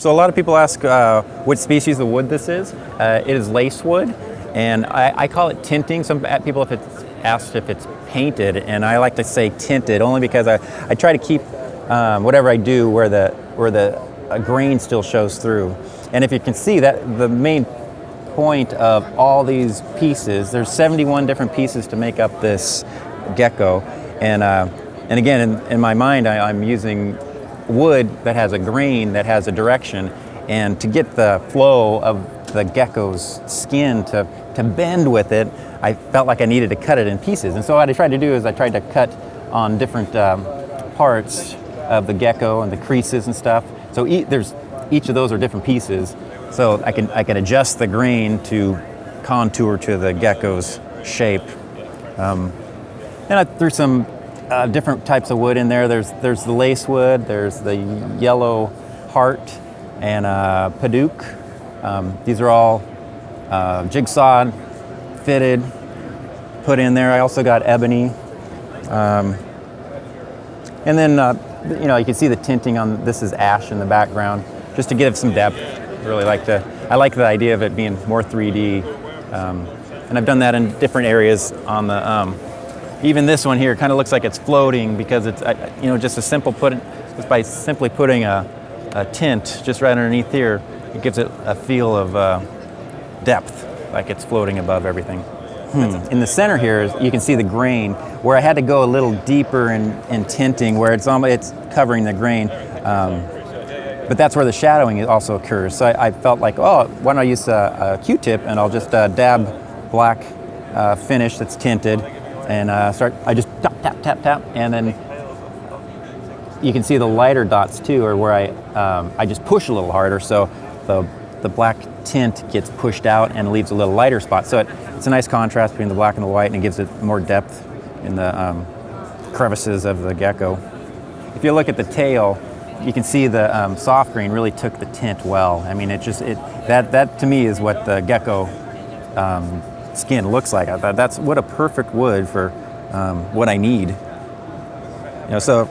So a lot of people ask what species of wood this is. It is lace wood, and I call it tinting. Some people have asked if it's painted, and I like to say tinted only because I try to keep whatever I do where the grain still shows through. And if you can see that the main point of all these pieces, there's 71 different pieces to make up this Gecko, and again in my mind I'm using wood that has a grain, that has a direction, and to get the flow of the Gecko's skin to bend with it, I felt like I needed to cut it in pieces. And so what I tried to do is I tried to cut on different parts of the Gecko and the creases and stuff. So each of those are different pieces. So I can adjust the grain to contour to the Gecko's shape. And I threw some different types of wood in there. There's the lace wood, there's the yellow heart, and Paduk. These are all jigsawed, fitted, put in there. I also got ebony. And then, you can see the tinting on, this is ash in the background, just to give some depth. I like the idea of it being more 3D. And I've done that in different areas on the, even this one here kind of looks like it's floating because it's, just just by simply putting a tint just right underneath here, it gives it a feel of depth, like it's floating above everything. In the center here, you can see the grain, where I had to go a little deeper in tinting, where it's covering the grain. But that's where the shadowing also occurs. So I felt like, why don't I use a Q-tip and I'll just dab black finish that's tinted, and I just tap, and then you can see the lighter dots too, or where I just push a little harder, so the black tint gets pushed out and leaves a little lighter spot. So it's a nice contrast between the black and the white, and it gives it more depth in the crevices of the Gecko. If you look at the tail, you can see the soft green really took the tint well. I mean, that to me is what the Gecko skin looks like. I thought that's what a perfect wood for what I need. So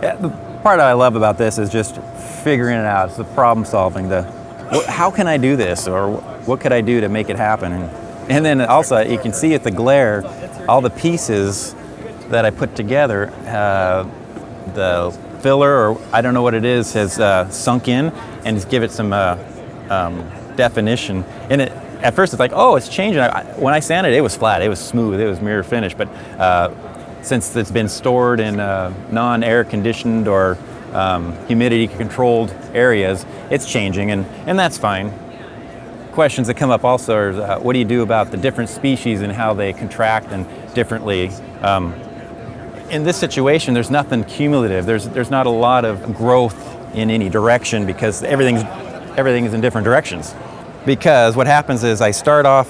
the part I love about this is just figuring it out. It's the problem solving. How can I do this, or what could I do to make it happen? And then also you can see at the glare, all the pieces that I put together, the filler, or I don't know what it is, has sunk in and give it some definition. And at first it's like, it's changing. When I sanded it, it was flat, it was smooth, it was mirror finish. But since it's been stored in non-air conditioned or humidity controlled areas, it's changing, and that's fine. Questions that come up also are, what do you do about the different species and how they contract and differently? In this situation, there's nothing cumulative. There's not a lot of growth in any direction because everything is in different directions. Because what happens is I start off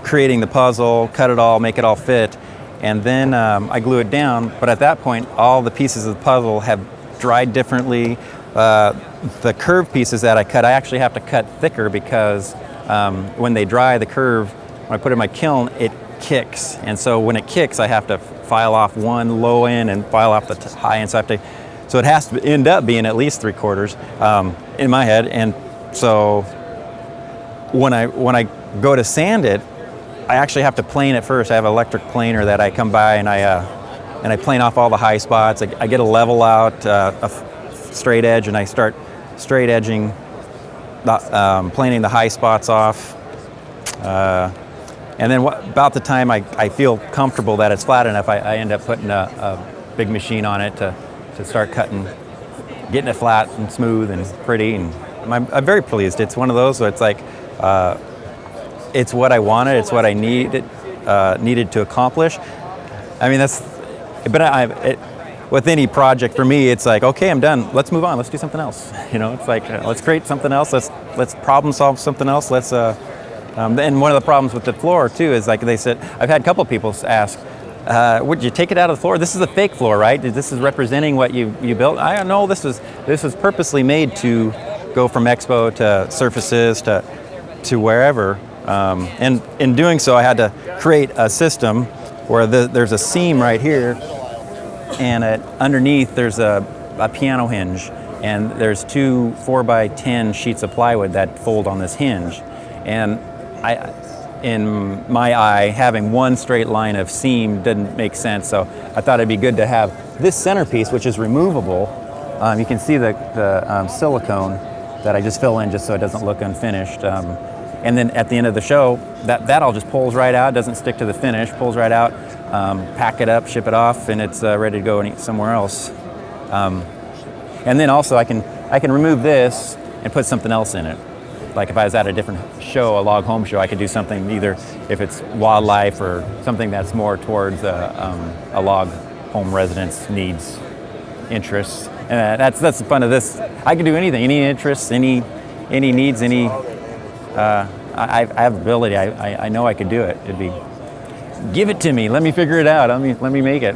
creating the puzzle, cut it all, make it all fit, and then I glue it down. But at that point, all the pieces of the puzzle have dried differently. The curved pieces that I cut, I actually have to cut thicker because when they dry, the curve, when I put it in my kiln, it kicks. And so when it kicks, I have to file off one low end and file off the high end. So it has to end up being at least 3/4 in my head. And so when I go to sand it, I actually have to plane it first. I have an electric planer that I come by and I plane off all the high spots. I get a level out, a straight edge, and I start straight edging, planing the high spots off. And then about the time I feel comfortable that it's flat enough, I end up putting a big machine on it to start cutting, getting it flat and smooth and pretty. And I'm very pleased. It's one of those where it's like, it's what I wanted, it's what I needed to accomplish. I mean, with any project for me, it's like, okay, I'm done. Let's move on. Let's do something else. It's like, let's create something else. Let's problem solve something else. And one of the problems with the floor too is, like they said, I've had a couple people ask, would you take it out of the floor? This is a fake floor, right? This is representing what you built. I don't know. This was purposely made to go from Expo to surfaces to wherever. And in doing so, I had to create a system where there's a seam right here, and underneath there's a piano hinge. and there's two 4x10 sheets of plywood that fold on this hinge. And in my eye, having one straight line of seam didn't make sense, so I thought it'd be good to have this centerpiece, which is removable. You can see the silicone that I just fill in just so it doesn't look unfinished. And then at the end of the show, that all just pulls right out, doesn't stick to the finish, pulls right out, pack it up, ship it off, and it's ready to go somewhere else. And then also I can remove this and put something else in it. Like if I was at a different show, a log home show, I could do something either if it's wildlife or something that's more towards a log home residence needs, interests. And that's the fun of this. I can do anything, any interests, any needs, any. I have ability. I know I could do it. It'd be, give it to me. Let me figure it out. Let me make it.